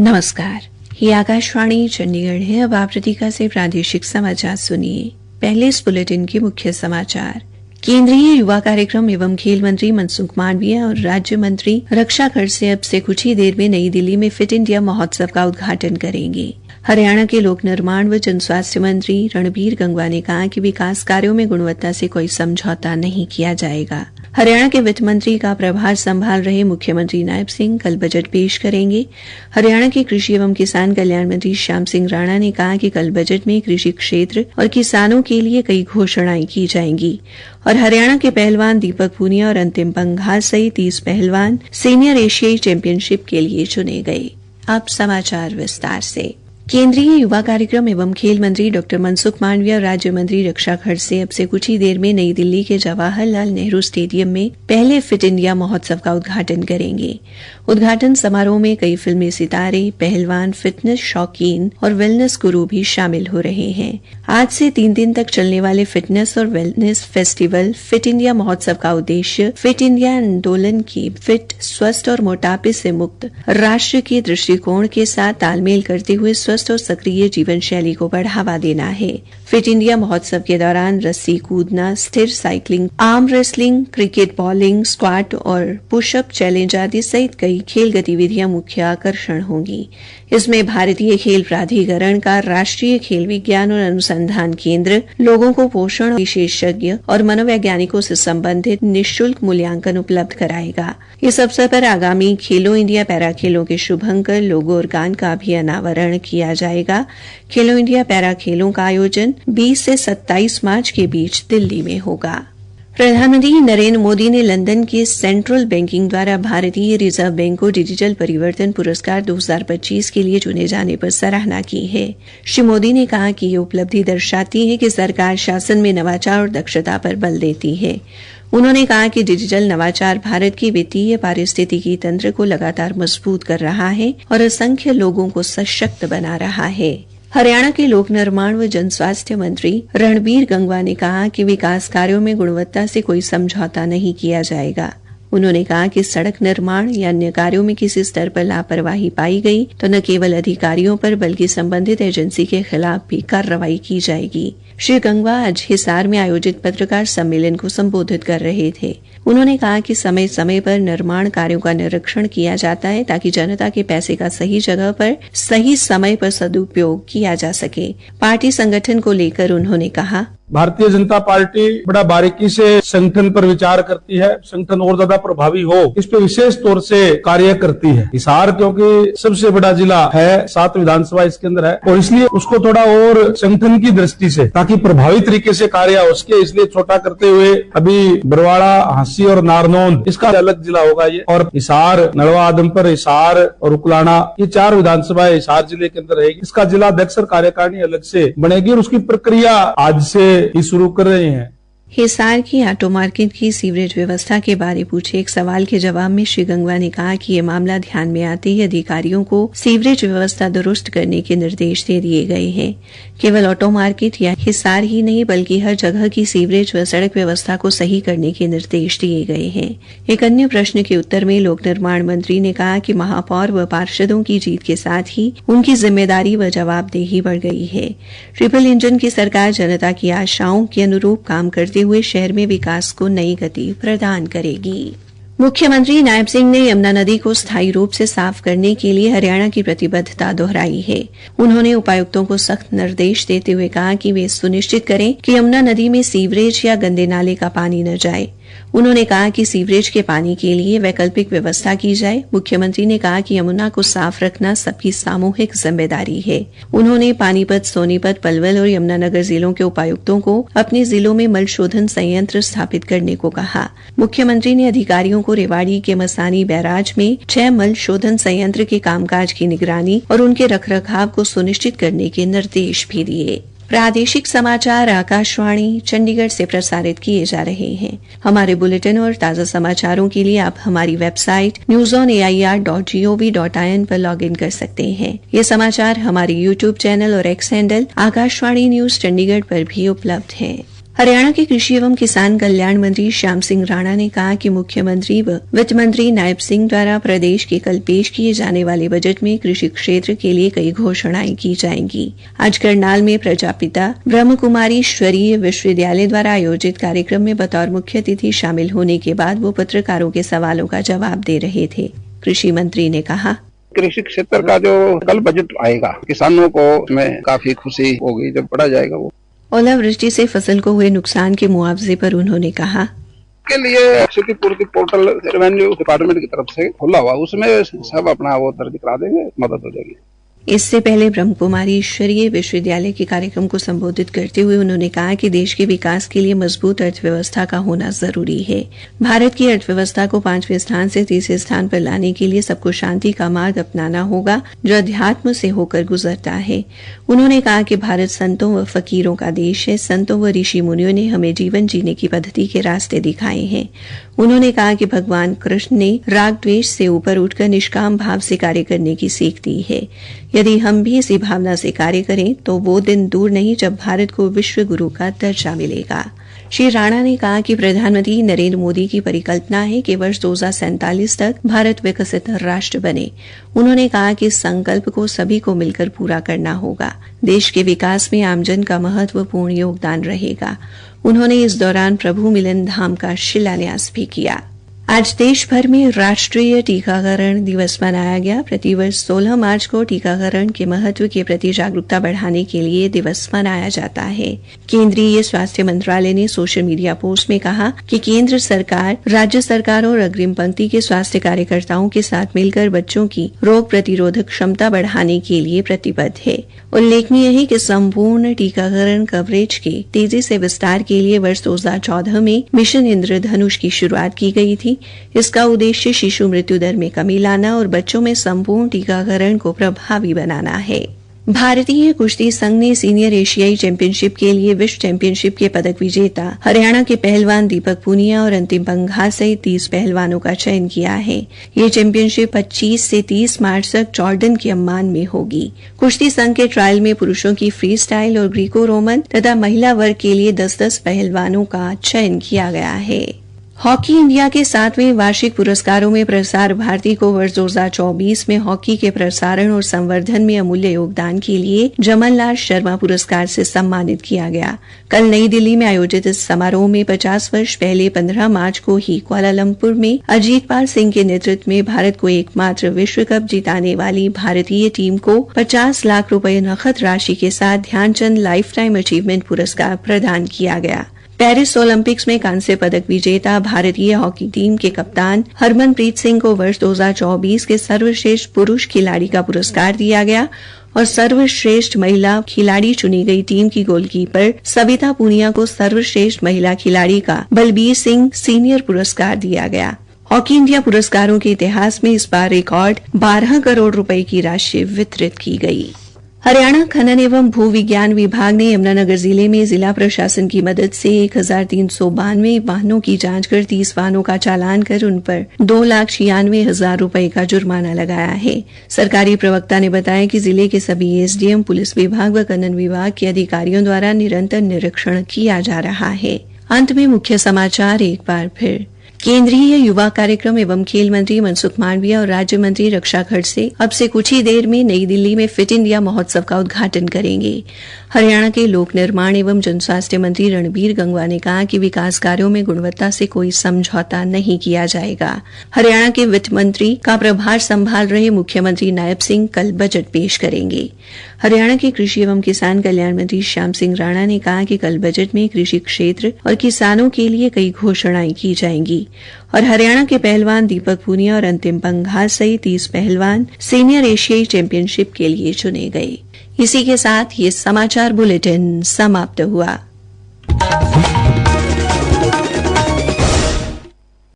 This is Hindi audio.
नमस्कार, ये आकाशवाणी चंडीगढ़ है। अब आप रतिका से प्रादेशिक समाचार सुनिए। पहले इस बुलेटिन के मुख्य समाचार। केंद्रीय युवा कार्यक्रम एवं खेल मंत्री मनसुख मांडविया और राज्य मंत्री रक्षा खड़से अब से कुछ ही देर में नई दिल्ली में फिट इंडिया महोत्सव का उद्घाटन करेंगे। हरियाणा के लोक निर्माण व जन स्वास्थ्य मंत्री रणबीर गंगवा ने कहा कि विकास कार्यों में गुणवत्ता से कोई समझौता नहीं किया जाएगा। हरियाणा के वित्त मंत्री का प्रभार संभाल रहे मुख्यमंत्री नायब सिंह कल बजट पेश करेंगे। हरियाणा के कृषि एवं किसान कल्याण मंत्री श्याम सिंह राणा ने कहा कि कल बजट में कृषि क्षेत्र और किसानों के लिए कई घोषणाएं की जाएंगी। और हरियाणा के पहलवान दीपक पूनिया और अंतिम पंघाल सहित 30 पहलवान सीनियर एशियाई चैंपियनशिप के लिए चुने गए। अब समाचार विस्तार से। केंद्रीय युवा कार्यक्रम एवं खेल मंत्री डॉ मनसुख मांडविया और राज्य मंत्री रक्षा खड़से अब से कुछ ही देर में नई दिल्ली के जवाहरलाल नेहरू स्टेडियम में पहले फिट इंडिया महोत्सव का उद्घाटन करेंगे। उद्घाटन समारोह में कई फिल्मी सितारे, पहलवान, फिटनेस शौकीन और वेलनेस गुरु भी शामिल हो रहे हैं। आज से 3 दिन तक चलने वाले फिटनेस और वेलनेस फेस्टिवल फिट इंडिया महोत्सव का उद्देश्य फिट इंडिया आंदोलन की फिट, स्वस्थ और मोटापे से मुक्त राष्ट्र के दृष्टिकोण के साथ तालमेल करते हुए स्वस्थ और सक्रिय जीवन शैली को बढ़ावा देना है। फिट इंडिया महोत्सव के दौरान रस्सी कूदना, स्थिर cycling, arm wrestling, cricket, bowling, squat और पुशअप चैलेंज आदि सहित कई खेल गतिविधियां मुख्य आकर्षण होंगी। इसमें भारतीय खेल प्राधिकरण का राष्ट्रीय खेल विज्ञान और अनुसंधान केंद्र लोगों को पोषण विशेषज्ञ और मनोवैज्ञानिकों से संबंधित निःशुल्क मूल्यांकन उपलब्ध कराएगा। इस अवसर पर आगामी खेलो इंडिया पैरा खेलों के शुभंकर लोगो और गान का भी अनावरण किया जाएगा। खेलो इंडिया पैरा खेलों का आयोजन 20 से 27 मार्च के बीच दिल्ली में होगा। प्रधानमंत्री नरेंद्र मोदी ने लंदन के सेंट्रल बैंकिंग द्वारा भारतीय रिजर्व बैंक को डिजिटल परिवर्तन पुरस्कार 2025 के लिए चुने जाने पर सराहना की है। श्री मोदी ने कहा कि ये उपलब्धि दर्शाती है कि सरकार शासन में नवाचार और दक्षता पर बल देती है। उन्होंने कहा कि डिजिटल नवाचार भारत की वित्तीय पारिस्थितिकी तंत्र को लगातार मजबूत कर रहा है और असंख्य लोगों को सशक्त बना रहा है। हरियाणा के लोक निर्माण व जन स्वास्थ्य मंत्री रणबीर गंगवा ने कहा कि विकास कार्यों में गुणवत्ता से कोई समझौता नहीं किया जाएगा। उन्होंने कहा कि सड़क निर्माण या अन्य कार्यों में किसी स्तर पर लापरवाही पाई गई तो न केवल अधिकारियों पर बल्कि संबंधित एजेंसी के खिलाफ भी कार्रवाई की जाएगी। श्री गंगवा आज हिसार में आयोजित पत्रकार सम्मेलन को संबोधित कर रहे थे। उन्होंने कहा कि समय समय पर निर्माण कार्यों का निरीक्षण किया जाता है ताकि जनता के पैसे का सही जगह पर सही समय पर सदुपयोग किया जा सके। पार्टी संगठन को लेकर उन्होंने कहा, भारतीय जनता पार्टी बड़ा बारीकी से संगठन पर विचार करती है, संगठन और ज्यादा प्रभावी हो इस पे विशेष तौर से कार्य करती है। हिसार क्योंकि सबसे बड़ा जिला है, 7 विधानसभा इसके अंदर है और इसलिए उसको थोड़ा और संगठन की दृष्टि से ताकि प्रभावी तरीके से कार्य हो सके इसलिए छोटा करते हुए अभी बरवाड़ा, हांसी और नारनौंद इसका अलग जिला होगा ये। और हिसार, नलवा, आदमपुर, हिसार और उकलाना ये 4 विधानसभा हिसार जिले के अंदर रहेगी। इसका जिला अध्यक्ष और कार्यकारिणी अलग से बनेगी और उसकी प्रक्रिया आज से ही शुरू कर रहे हैं। हिसार की ऑटो मार्केट की सीवरेज व्यवस्था के बारे पूछे एक सवाल के जवाब में श्री गंगवा ने कहा कि ये मामला ध्यान में आते ही अधिकारियों को सीवरेज व्यवस्था दुरुस्त करने के निर्देश दे दिए गए हैं। केवल ऑटो मार्केट या हिसार ही नहीं बल्कि हर जगह की सीवरेज व सड़क व्यवस्था को सही करने के निर्देश दिए गए हैं। एक अन्य प्रश्न के उत्तर में लोक निर्माण मंत्री ने कहा कि महापौर व पार्षदों की जीत के साथ ही उनकी जिम्मेदारी व जवाबदेही बढ़ गई है। ट्रिपल इंजन की सरकार जनता की आशाओं के अनुरूप काम करते हुए शहर में विकास को नई गति प्रदान करेगी। मुख्यमंत्री नायब सिंह ने यमुना नदी को स्थायी रूप से साफ करने के लिए हरियाणा की प्रतिबद्धता दोहराई है। उन्होंने उपायुक्तों को सख्त निर्देश देते हुए कहा कि वे सुनिश्चित करें कि यमुना नदी में सीवरेज या गंदे नाले का पानी न जाए। उन्होंने कहा कि सीवरेज के पानी के लिए वैकल्पिक व्यवस्था की जाए। मुख्यमंत्री ने कहा कि यमुना को साफ रखना सबकी सामूहिक जिम्मेदारी है। उन्होंने पानीपत, सोनीपत, पलवल और यमुनानगर जिलों के उपायुक्तों को अपने जिलों में मल शोधन संयंत्र स्थापित करने को कहा। मुख्यमंत्री ने अधिकारियों को रेवाड़ी के मसानी बैराज में 6 मल शोधन संयंत्र के कामकाज की निगरानी और उनके रखरखाव को सुनिश्चित करने के निर्देश भी दिए। प्रादेशिक समाचार आकाशवाणी चंडीगढ़ से प्रसारित किए जा रहे हैं। हमारे बुलेटिन और ताजा समाचारों के लिए आप हमारी वेबसाइट newsonair.gov.in पर लॉगिन कर सकते हैं। ये समाचार हमारे YouTube चैनल और x handle Akashvani news Chandigarh पर भी उपलब्ध हैं। हरियाणा के कृषि एवं किसान कल्याण मंत्री श्याम सिंह राणा ने कहा कि मुख्यमंत्री व वित्त मंत्री नायब सिंह द्वारा प्रदेश के कल पेश किए जाने वाले बजट में कृषि क्षेत्र के लिए कई घोषणाएं की जाएंगी। आज करनाल में प्रजापिता ब्रह्म कुमारी ईश्वरीय विश्वविद्यालय द्वारा आयोजित कार्यक्रम में बतौर मुख्य अतिथि शामिल होने के बाद वो पत्रकारों के सवालों का जवाब दे रहे थे। कृषि मंत्री ने कहा, कृषि क्षेत्र का जो कल बजट आएगा, किसानों को उसमें काफी खुशी होगी जब पढ़ा जाएगा। वो ओलावृष्टि से फसल को हुए नुकसान के मुआवजे पर उन्होंने कहा, के लिए क्षतिपूर्ति पोर्टल रेवेन्यू डिपार्टमेंट की तरफ से खुला हुआ, उसमें सब अपना वो दर्ज करा देंगे, मदद हो जाएगी। इससे पहले ब्रह्म कुमारी ईश्वरीय विश्वविद्यालय के कार्यक्रम को संबोधित करते हुए उन्होंने कहा कि देश के विकास के लिए मजबूत अर्थव्यवस्था का होना जरूरी है। भारत की अर्थव्यवस्था को 5वें स्थान से 3रे स्थान पर लाने के लिए सबको शांति का मार्ग अपनाना होगा, जो अध्यात्म से होकर गुजरता है। उन्होंने कहा कि भारत संतों व फकीरों का देश है। संतों व ऋषि मुनियों ने हमें जीवन जीने की पद्धति के रास्ते दिखाए हैं। उन्होंने कहा कि भगवान कृष्ण ने राग द्वेष से ऊपर उठकर निष्काम भाव से कार्य करने की सीख दी है। यदि हम भी इसी भावना से कार्य करें तो वो दिन दूर नहीं जब भारत को विश्व गुरु का दर्जा मिलेगा। श्री राणा ने कहा कि प्रधानमंत्री नरेंद्र मोदी की परिकल्पना है कि वर्ष 2047 तक भारत विकसित राष्ट्र बने। उन्होंने कहा कि इस संकल्प को सभी को मिलकर पूरा करना होगा। देश के विकास में आमजन का महत्वपूर्ण योगदान रहेगा। उन्होंने इस दौरान प्रभु मिलन धाम का शिलान्यास भी किया। आज देश भर में राष्ट्रीय टीकाकरण दिवस मनाया गया। प्रतिवर्ष 16 मार्च को टीकाकरण के महत्व के प्रति जागरूकता बढ़ाने के लिए दिवस मनाया जाता है। केंद्रीय स्वास्थ्य मंत्रालय ने सोशल मीडिया पोस्ट में कहा कि केंद्र सरकार, राज्य सरकारों और अग्रिम पंक्ति के स्वास्थ्य कार्यकर्ताओं के साथ मिलकर बच्चों की रोग प्रतिरोधक क्षमता बढ़ाने के लिए प्रतिबद्ध है। उल्लेखनीय है कि संपूर्ण टीकाकरण कवरेज के तेजी से विस्तार के लिए वर्ष 2014 में मिशन इंद्रधनुष की शुरुआत की गई थी। इसका उद्देश्य शिशु मृत्यु दर में कमी लाना और बच्चों में संपूर्ण टीकाकरण को प्रभावी बनाना है। भारतीय कुश्ती संघ ने सीनियर एशियाई चैंपियनशिप के लिए विश्व चैंपियनशिप के पदक विजेता हरियाणा के पहलवान दीपक पूनिया और अंतिम पंघा सहित 30 पहलवानों का चयन किया है। ये चैंपियनशिप 25 से 30 मार्च तक जॉर्डन के अम्मान में होगी। कुश्ती संघ के ट्रायल में पुरुषों की फ्री स्टाइल और ग्रीको रोमन तथा महिला वर्ग के लिए 10-10 पहलवानों का चयन किया गया है। हॉकी इंडिया के 7वें वार्षिक पुरस्कारों में प्रसार भारती को वर्ष 2024 में हॉकी के प्रसारण और संवर्धन में अमूल्य योगदान के लिए जमनलाल शर्मा पुरस्कार से सम्मानित किया गया। कल नई दिल्ली में आयोजित इस समारोह में 50 वर्ष पहले 15 मार्च को ही कुआलालंपुर में अजीतपाल सिंह के नेतृत्व में भारत को एकमात्र विश्व कप जिताने वाली भारतीय टीम को 50 लाख रुपए नकद राशि के साथ ध्यानचंद लाइफ टाइम अचीवमेंट पुरस्कार प्रदान किया गया। पेरिस ओलंपिक्स में कांस्य पदक विजेता भारतीय हॉकी टीम के कप्तान हरमनप्रीत सिंह को वर्ष 2024 के सर्वश्रेष्ठ पुरुष खिलाड़ी का पुरस्कार दिया गया और सर्वश्रेष्ठ महिला खिलाड़ी चुनी गई टीम की गोलकीपर सविता पूनिया को सर्वश्रेष्ठ महिला खिलाड़ी का बलबीर सिंह सीनियर पुरस्कार दिया गया। हॉकी इंडिया पुरस्कारों के इतिहास में इस बार रिकॉर्ड 12 करोड़ रुपए की राशि वितरित की गई। हरियाणा खनन एवं भू विज्ञान विभाग ने यमुनानगर जिले में जिला प्रशासन की मदद से 1392 वाहनों की जांच कर 30 वाहनों का चालान कर उन पर 2,96,000 रुपए का जुर्माना लगाया है। सरकारी प्रवक्ता ने बताया कि जिले के सभी एसडीएम, पुलिस विभाग व खनन विभाग के अधिकारियों द्वारा निरंतर निरीक्षण किया जा रहा है। अंत में मुख्य समाचार एक बार फिर। केंद्रीय युवा कार्यक्रम एवं खेल मंत्री मनसुख मांडविया और राज्य मंत्री रक्षा खड़से अब से कुछ ही देर में नई दिल्ली में फिट इंडिया महोत्सव का उद्घाटन करेंगे। हरियाणा के लोक निर्माण एवं जनस्वास्थ्य मंत्री रणबीर गंगवा ने कहा कि विकास कार्यों में गुणवत्ता से कोई समझौता नहीं किया जाएगा। हरियाणा के वित्त मंत्री का प्रभार संभाल रहे मुख्यमंत्री नायब सिंह कल बजट पेश करेंगे। हरियाणा के कृषि एवं किसान कल्याण मंत्री श्याम सिंह राणा ने कहा कि कल बजट में कृषि क्षेत्र और किसानों के लिए कई घोषणाएं की जाएंगी और हरियाणा के पहलवान दीपक पूनिया और अंतिम पंघा सहित 30 पहलवान सीनियर एशियाई चैंपियनशिप के लिए चुने गए। इसी के साथ ये समाचार बुलेटिन समाप्त हुआ।